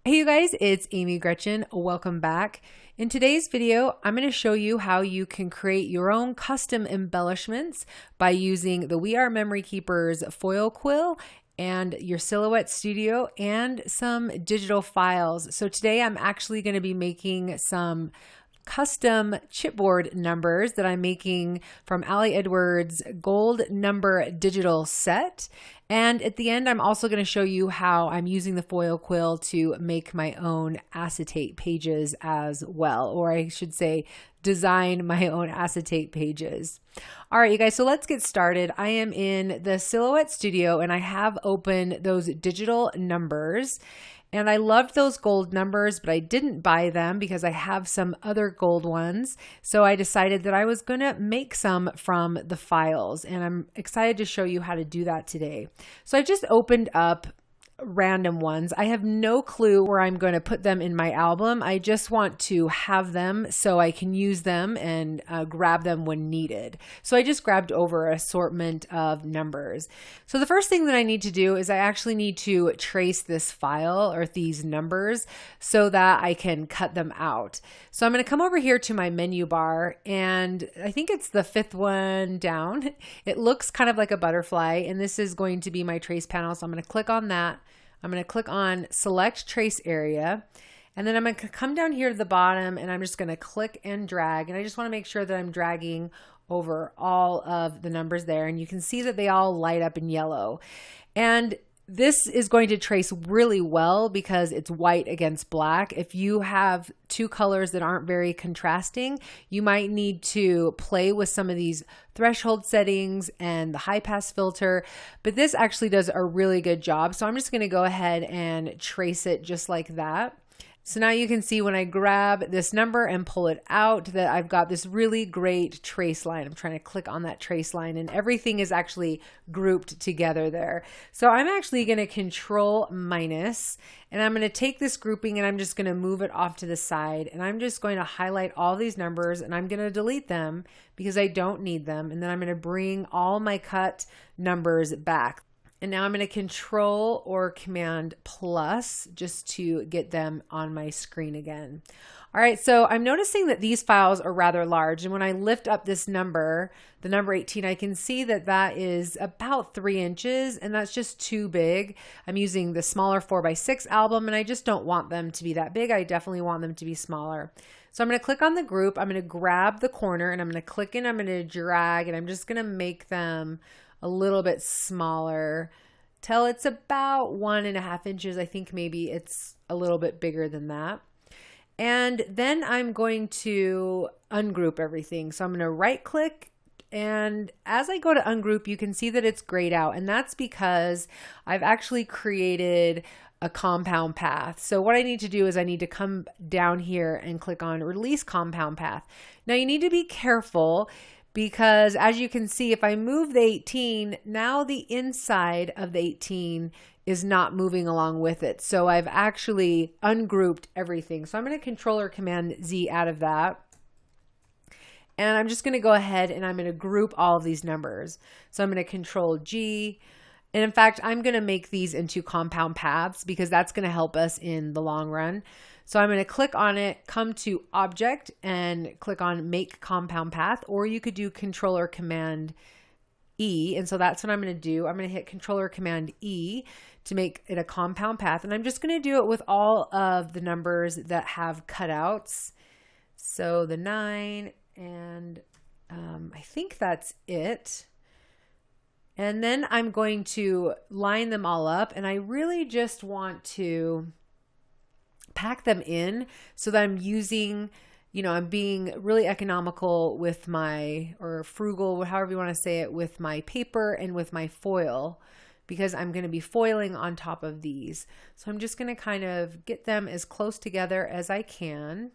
Hey you guys, it's Amy Gretchen. Welcome back. In today's video, I'm going to show you how you can create your own custom embellishments by using the We Are Memory Keepers foil quill and your Silhouette Studio and some digital files. So today I'm actually going to be making some custom chipboard numbers that I'm making from Ali Edwards' gold number digital set. And at the end, I'm also going to show you how I'm using the foil quill to make my own acetate pages as well, or I should say design my own acetate pages. All right, you guys, so let's get started. I am in the Silhouette Studio and I have opened those digital numbers. And I loved those gold numbers, but I didn't buy them because I have some other gold ones. So I decided that I was going to make some from the files, and I'm excited to show you how to do that today. So I just opened up random ones. I have no clue where I'm going to put them in my album. I just want to have them so I can use them and grab them when needed. So I just grabbed over an assortment of numbers. So the first thing that I need to do is I actually need to trace this file or these numbers so that I can cut them out. So I'm going to come over here to my menu bar, and I think it's the fifth one down. It looks kind of like a butterfly, and this is going to be my trace panel. So I'm going to click on that. I'm going to click on select trace area, and then I'm going to come down here to the bottom and I'm just going to click and drag. And I just want to make sure that I'm dragging over all of the numbers there. And you can see that they all light up in yellow. And this is going to trace really well because it's white against black. If you have two colors that aren't very contrasting, you might need to play with some of these threshold settings and the high pass filter, but this actually does a really good job. So I'm just going to go ahead and trace it just like that. So now you can see when I grab this number and pull it out that I've got this really great trace line. I'm trying to click on that trace line and everything is actually grouped together there. So I'm actually going to control minus, and I'm going to take this grouping and I'm just going to move it off to the side, and I'm just going to highlight all these numbers and I'm going to delete them because I don't need them. And then I'm going to bring all my cut numbers back. And now I'm going to control or command plus just to get them on my screen again. All right, so I'm noticing that these files are rather large. And when I lift up this number, the number 18, I can see that that is about 3 inches, and that's just too big. I'm using the smaller 4x6 album, and I just don't want them to be that big. I definitely want them to be smaller. So I'm going to click on the group. I'm going to grab the corner and I'm going to click and I'm going to drag, and I'm just going to make them a little bit smaller till it's about 1.5 inches. I think maybe it's a little bit bigger than that. And then I'm going to ungroup everything. So I'm going to right click, and as I go to ungroup, you can see that it's grayed out, and that's because I've actually created a compound path. So what I need to do is I need to come down here and click on release compound path. Now you need to be careful, because as you can see, if I move the 18, now the inside of the 18 is not moving along with it. So I've actually ungrouped everything. So I'm going to control or command Z out of that. And I'm just going to go ahead and I'm going to group all of these numbers. So I'm going to control G. And in fact, I'm going to make these into compound paths because that's going to help us in the long run. So I'm going to click on it, come to object and click on make compound path, or you could do control or command E. And so that's what I'm going to do. I'm going to hit control or command E to make it a compound path. And I'm just going to do it with all of the numbers that have cutouts. So the 9, and I think that's it. And then I'm going to line them all up, and I really just want to pack them in so that I'm using, I'm being really economical with my, or frugal, however you want to say it, with my paper and with my foil, because I'm going to be foiling on top of these. So I'm just going to kind of get them as close together as I can.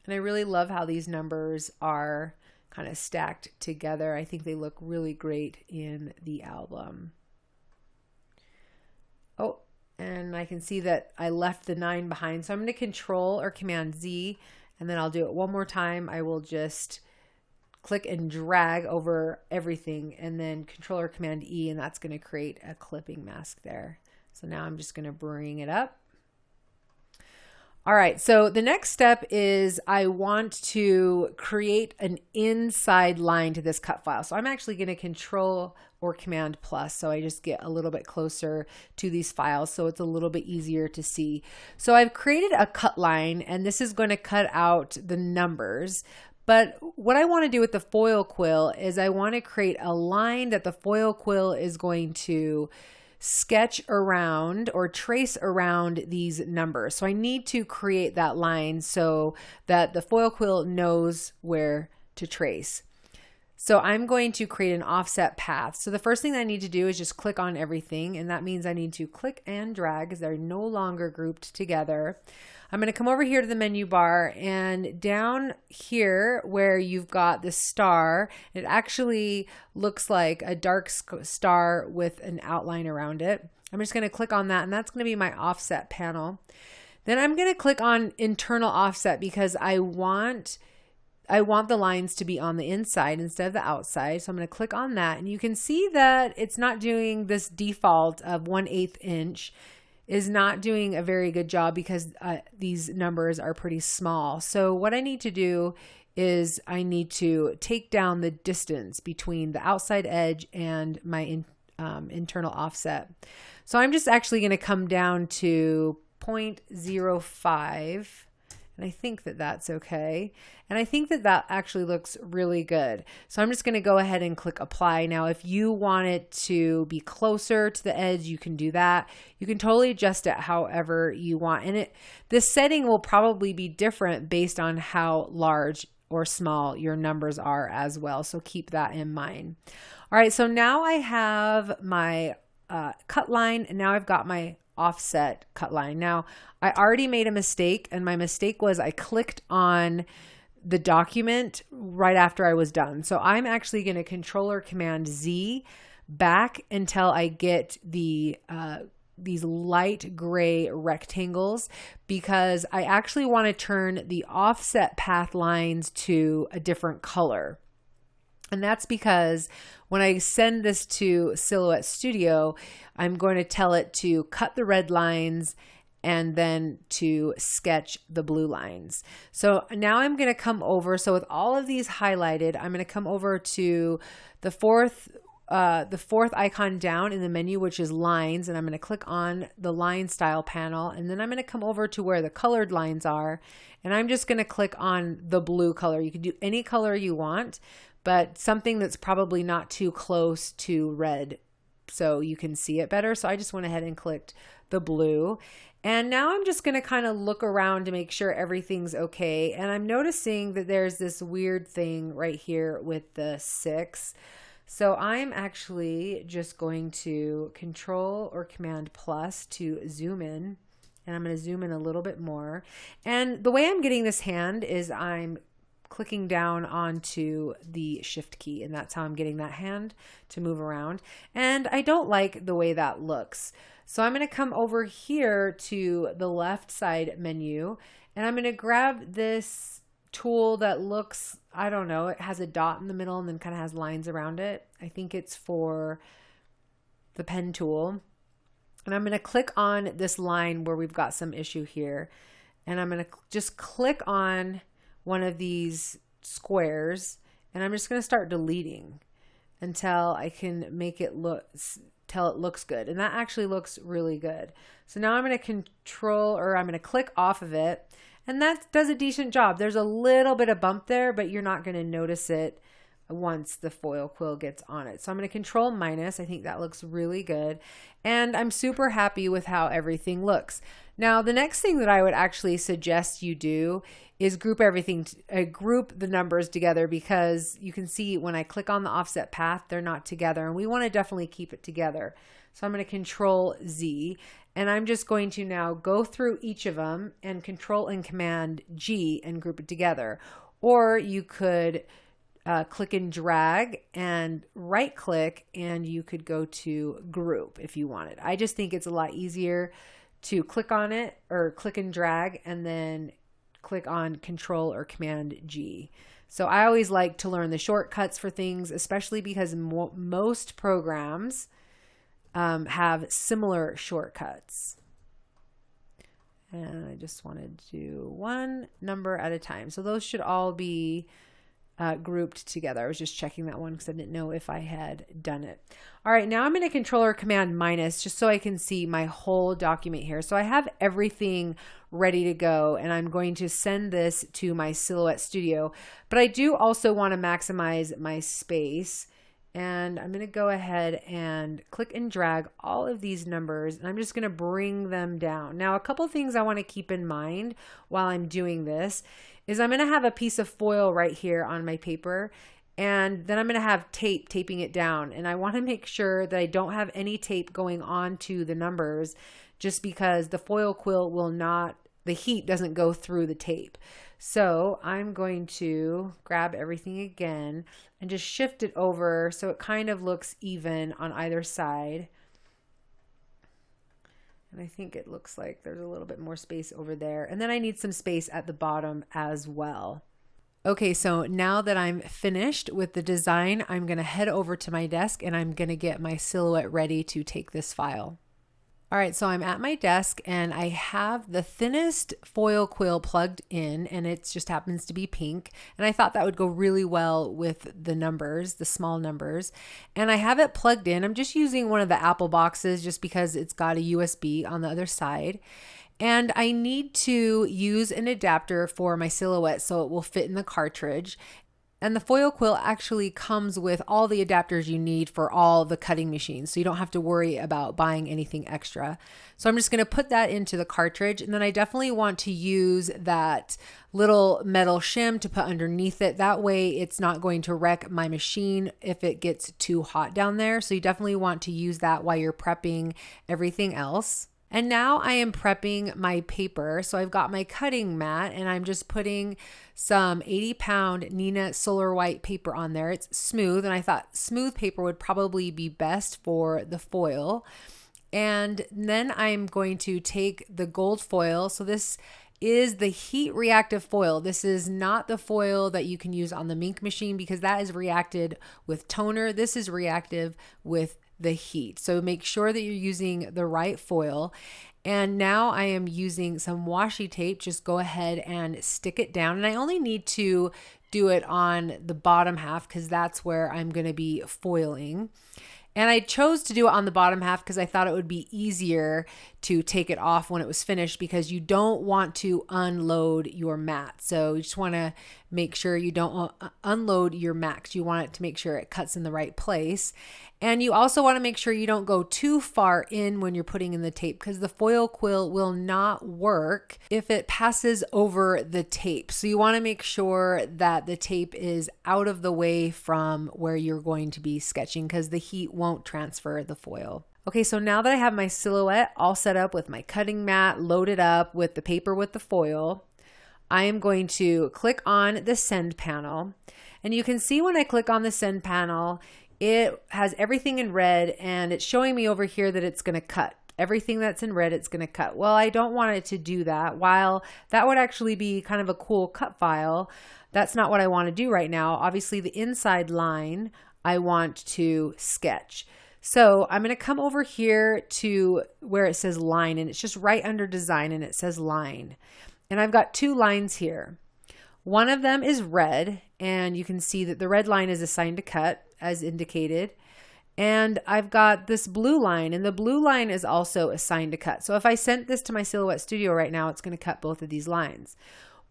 And I really love how these numbers are kind of stacked together. I think they look really great in the album. Oh, and I can see that I left the 9 behind. So I'm going to control or command Z, and then I'll do it one more time. I will just click and drag over everything, and then Control or Command E, and that's going to create a clipping mask there. So now I'm just going to bring it up. All right, so the next step is I want to create an inside line to this cut file. So I'm actually going to Control or Command plus, so I just get a little bit closer to these files so it's a little bit easier to see. So I've created a cut line, and this is going to cut out the numbers. But what I want to do with the foil quill is I want to create a line that the foil quill is going to sketch around or trace around these numbers. So I need to create that line so that the foil quill knows where to trace. So I'm going to create an offset path. So the first thing I need to do is just click on everything, and that means I need to click and drag because they're no longer grouped together. I'm going to come over here to the menu bar, and down here where you've got the star, it actually looks like a dark star with an outline around it. I'm just going to click on that, and that's going to be my offset panel. Then I'm going to click on internal offset because I want the lines to be on the inside instead of the outside. So I'm going to click on that, and you can see that it's not doing this default of 1/8 inch. Is not doing a very good job because these numbers are pretty small. So what I need to do is I need to take down the distance between the outside edge and my internal offset. So I'm just actually going to come down to 0.05. And I think that that's okay. And I think that that actually looks really good. So I'm just going to go ahead and click apply. Now, if you want it to be closer to the edge, you can do that. You can totally adjust it however you want. And this setting will probably be different based on how large or small your numbers are as well. So keep that in mind. All right, so now I have my cut line, and now I've got my offset cut line. Now, I already made a mistake, and my mistake was I clicked on the document right after I was done. So I'm actually going to Control or Command Z back until I get these light gray rectangles, because I actually want to turn the offset path lines to a different color. And that's because when I send this to Silhouette Studio, I'm going to tell it to cut the red lines and then to sketch the blue lines. So now I'm going to come over. So with all of these highlighted, I'm going to come over to the fourth icon down in the menu, which is lines. And I'm going to click on the line style panel. And then I'm going to come over to where the colored lines are. And I'm just going to click on the blue color. You can do any color you want, but something that's probably not too close to red so you can see it better. So I just went ahead and clicked the blue. And now I'm just going to kind of look around to make sure everything's okay. And I'm noticing that there's this weird thing right here with the 6. So I'm actually just going to Control or Command plus to zoom in. And I'm going to zoom in a little bit more. And the way I'm getting this hand is I'm clicking down onto the shift key, and that's how I'm getting that hand to move around. And I don't like the way that looks. So I'm going to come over here to the left side menu, and I'm going to grab this tool that looks, I don't know, it has a dot in the middle and then kind of has lines around it. I think it's for the pen tool. And I'm going to click on this line where we've got some issue here. And I'm going to just click on one of these squares, and I'm just going to start deleting until I can make it look, till it looks good. And that actually looks really good. So now I'm going to click off of it, and that does a decent job. There's a little bit of bump there, but you're not going to notice it once the foil quill gets on it. So I'm going to Control minus. I think that looks really good. And I'm super happy with how everything looks. Now, the next thing that I would actually suggest you do is group the numbers together, because you can see when I click on the offset path, they're not together, and we want to definitely keep it together. So I'm going to Control Z, and I'm just going to now go through each of them and Control and Command G and group it together. Or you could click and drag and right click, and you could go to group if you wanted. I just think it's a lot easier to click on it, or click and drag, and then click on Control or Command G. So I always like to learn the shortcuts for things, especially because most programs have similar shortcuts. And I just wanted to do one number at a time. So those should all be grouped together. I was just checking that one because I didn't know if I had done it. All right, now I'm going to Controller Command minus just so I can see my whole document here. So I have everything ready to go, and I'm going to send this to my Silhouette Studio. But I do also want to maximize my space, and I'm going to go ahead and click and drag all of these numbers, and I'm just going to bring them down. Now, a couple things I want to keep in mind while I'm doing this is I'm going to have a piece of foil right here on my paper, and then I'm going to have tape taping it down. And I want to make sure that I don't have any tape going on to the numbers, just because the foil quill will not, the heat doesn't go through the tape. So I'm going to grab everything again and just shift it over so it kind of looks even on either side. And I think it looks like there's a little bit more space over there. And then I need some space at the bottom as well. Okay, so now that I'm finished with the design, I'm going to head over to my desk and I'm going to get my Silhouette ready to take this file. All right, so I'm at my desk and I have the thinnest foil quill plugged in, and it just happens to be pink. And I thought that would go really well with the numbers, the small numbers. And I have it plugged in. I'm just using one of the Apple boxes just because it's got a USB on the other side. And I need to use an adapter for my Silhouette so it will fit in the cartridge. And the foil quill actually comes with all the adapters you need for all the cutting machines, so you don't have to worry about buying anything extra. So I'm just going to put that into the cartridge, and then I definitely want to use that little metal shim to put underneath it. That way it's not going to wreck my machine if it gets too hot down there. So you definitely want to use that while you're prepping everything else. And now I am prepping my paper. So I've got my cutting mat and I'm just putting some 80-pound Nina Solar White paper on there. It's smooth, and I thought smooth paper would probably be best for the foil. And then I'm going to take the gold foil. So this is the heat reactive foil. This is not the foil that you can use on the Mink machine because that is reacted with toner. This is reactive with the heat. So make sure that you're using the right foil. And now I am using some washi tape. Just go ahead and stick it down. And I only need to do it on the bottom half because that's where I'm going to be foiling. And I chose to do it on the bottom half because I thought it would be easier to take it off when it was finished, because you don't want to unload your mat. So you just want to make sure you don't unload your mat. You want it to make sure it cuts in the right place. And you also want to make sure you don't go too far in when you're putting in the tape, because the foil quill will not work if it passes over the tape. So you want to make sure that the tape is out of the way from where you're going to be sketching, because the heat won't transfer the foil. Okay, so now that I have my Silhouette all set up with my cutting mat loaded up with the paper with the foil, I am going to click on the send panel. And you can see when I click on the send panel, it has everything in red, and it's showing me over here that it's going to cut. Everything that's in red, it's going to cut. Well, I don't want it to do that. While that would actually be kind of a cool cut file, that's not what I want to do right now. Obviously, the inside line I want to sketch. So I'm going to come over here to where it says line, and it's just right under design, and it says line. And I've got two lines here. One of them is red, and you can see that the red line is assigned to cut as indicated. And I've got this blue line, and the blue line is also assigned to cut. So if I sent this to my Silhouette Studio right now, it's going to cut both of these lines.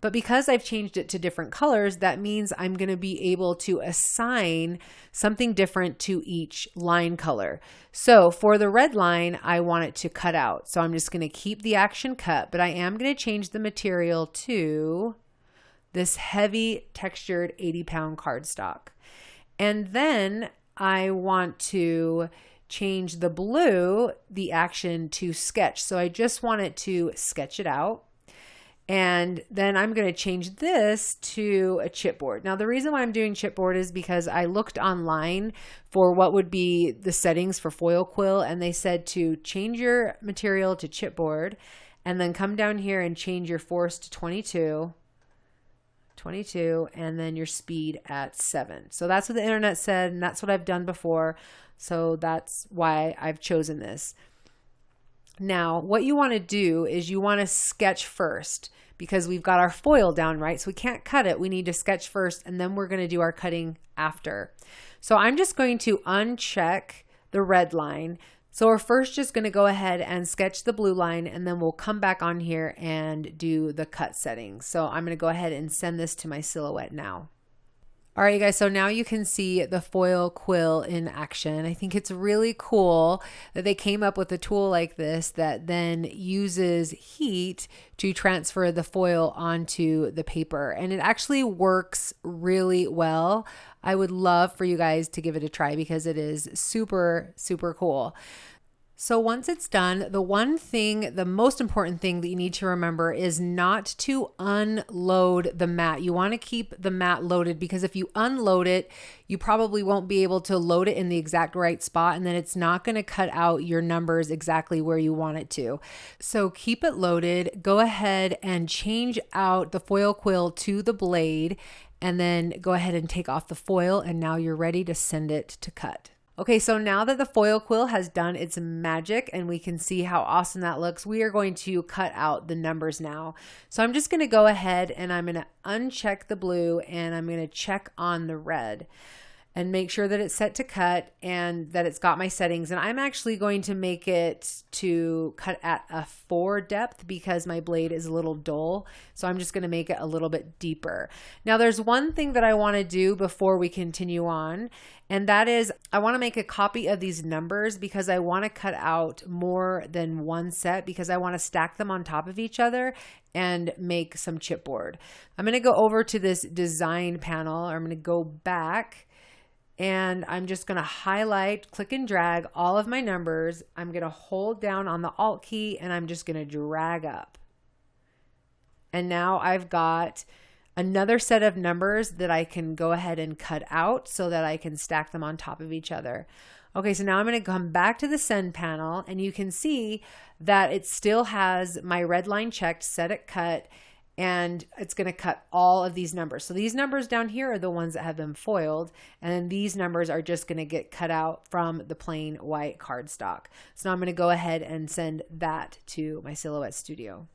But because I've changed it to different colors, that means I'm going to be able to assign something different to each line color. So for the red line, I want it to cut out. So I'm just going to keep the action cut, but I am going to change the material to this heavy textured 80-pound cardstock. And then I want to change the blue, the action to sketch. So I just want it to sketch it out. And then I'm going to change this to a chipboard. Now, the reason why I'm doing chipboard is because I looked online for what would be the settings for foil quill, and they said to change your material to chipboard and then come down here and change your force to 22, 22, and then your speed at 7. So that's what the internet said, and that's what I've done before. So that's why I've chosen this. Now, what you want to do is you want to sketch first, because we've got our foil down, right? So we can't cut it. We need to sketch first, and then we're going to do our cutting after. So I'm just going to uncheck the red line. So we're first just going to go ahead and sketch the blue line, and then we'll come back on here and do the cut settings. So I'm going to go ahead and send this to my silhouette now. All right, you guys, so now you can see the foil quill in action. I think it's really cool that they came up with a tool like this that then uses heat to transfer the foil onto the paper. And it actually works really well. I would love for you guys to give it a try because it is super, super cool. So once it's done, the most important thing that you need to remember is not to unload the mat. You want to keep the mat loaded, because if you unload it, you probably won't be able to load it in the exact right spot, and then it's not going to cut out your numbers exactly where you want it to. So keep it loaded. Go ahead and change out the foil quill to the blade, and then go ahead and take off the foil, and now you're ready to send it to cut. Okay, so now that the foil quill has done its magic and we can see how awesome that looks, we are going to cut out the numbers now. So I'm just going to go ahead and I'm going to uncheck the blue, and I'm going to check on the red and make sure that it's set to cut and that it's got my settings. And I'm actually going to make it to cut at a 4 depth because my blade is a little dull. So I'm just going to make it a little bit deeper. Now there's one thing that I want to do before we continue on, and that is I want to make a copy of these numbers because I want to cut out more than one set, because I want to stack them on top of each other and make some chipboard. I'm going to go over to this design panel, or I'm going to go back, and I'm just going to highlight, click and drag all of my numbers. I'm going to hold down on the Alt key, and I'm just going to drag up. And now I've got another set of numbers that I can go ahead and cut out so that I can stack them on top of each other. Okay, so now I'm going to come back to the send panel, and you can see that it still has my red line checked, set it cut, and it's going to cut all of these numbers. So these numbers down here are the ones that have been foiled, and then these numbers are just going to get cut out from the plain white cardstock. So now I'm going to go ahead and send that to my Silhouette Studio.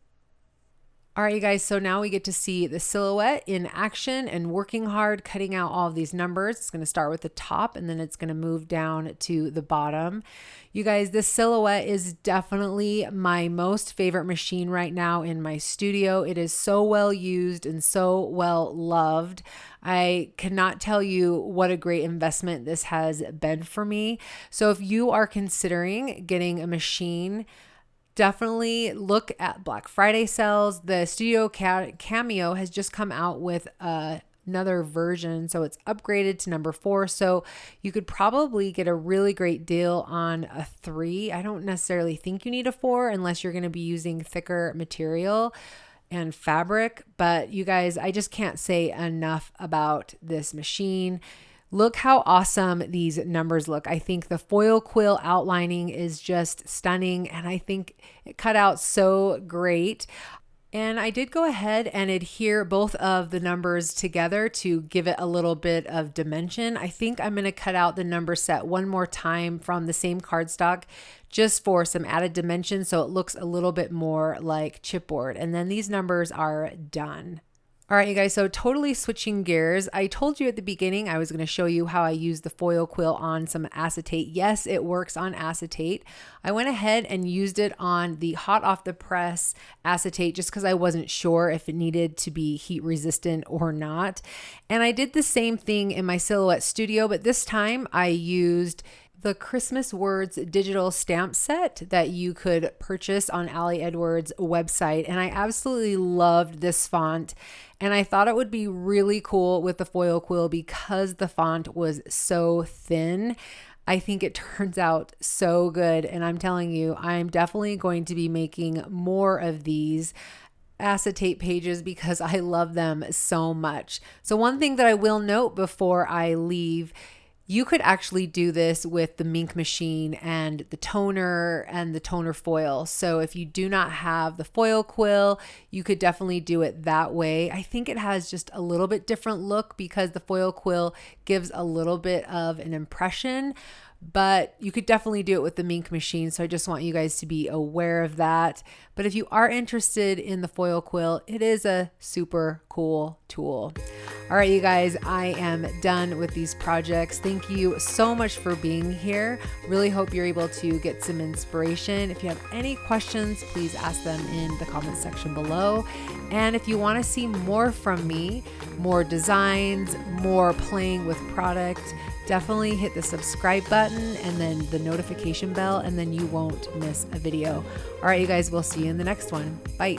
All right, you guys, so now we get to see the silhouette in action and working hard, cutting out all of these numbers. It's going to start with the top, and then it's going to move down to the bottom. You guys, this silhouette is definitely my most favorite machine right now in my studio. It is so well used and so well loved. I cannot tell you what a great investment this has been for me. So if you are considering getting a machine, definitely look at Black Friday sales. The Studio Cameo has just come out with another version, so it's upgraded to number 4. So you could probably get a really great deal on a 3. I don't necessarily think you need a 4 unless you're going to be using thicker material and fabric. But you guys, I just can't say enough about this machine. Look how awesome these numbers look. I think the foil quill outlining is just stunning, and I think it cut out so great. And I did go ahead and adhere both of the numbers together to give it a little bit of dimension. I think I'm going to cut out the number set one more time from the same cardstock just for some added dimension so it looks a little bit more like chipboard. And then these numbers are done. All right, you guys, so totally switching gears. I told you at the beginning I was going to show you how I use the foil quill on some acetate. Yes, it works on acetate. I went ahead and used it on the hot off the press acetate just because I wasn't sure if it needed to be heat resistant or not. And I did the same thing in my Silhouette Studio, but this time I used the Christmas Words digital stamp set that you could purchase on Ali Edwards' website. And I absolutely loved this font. And I thought it would be really cool with the foil quill because the font was so thin. I think it turns out so good. And I'm telling you, I'm definitely going to be making more of these acetate pages because I love them so much. So one thing that I will note before I leave You could actually do this with the Mink machine and the toner foil. So if you do not have the foil quill, you could definitely do it that way. I think it has just a little bit different look because the foil quill gives a little bit of an impression, but you could definitely do it with the Mink machine. So I just want you guys to be aware of that. But if you are interested in the foil quill, it is a super cool tool. All right, you guys, I am done with these projects. Thank you so much for being here. Really hope you're able to get some inspiration. If you have any questions, please ask them in the comment section below. And if you want to see more from me, more designs, more playing with product, definitely hit the subscribe button and then the notification bell, and then you won't miss a video. All right, you guys, we'll see you in the next one. Bye.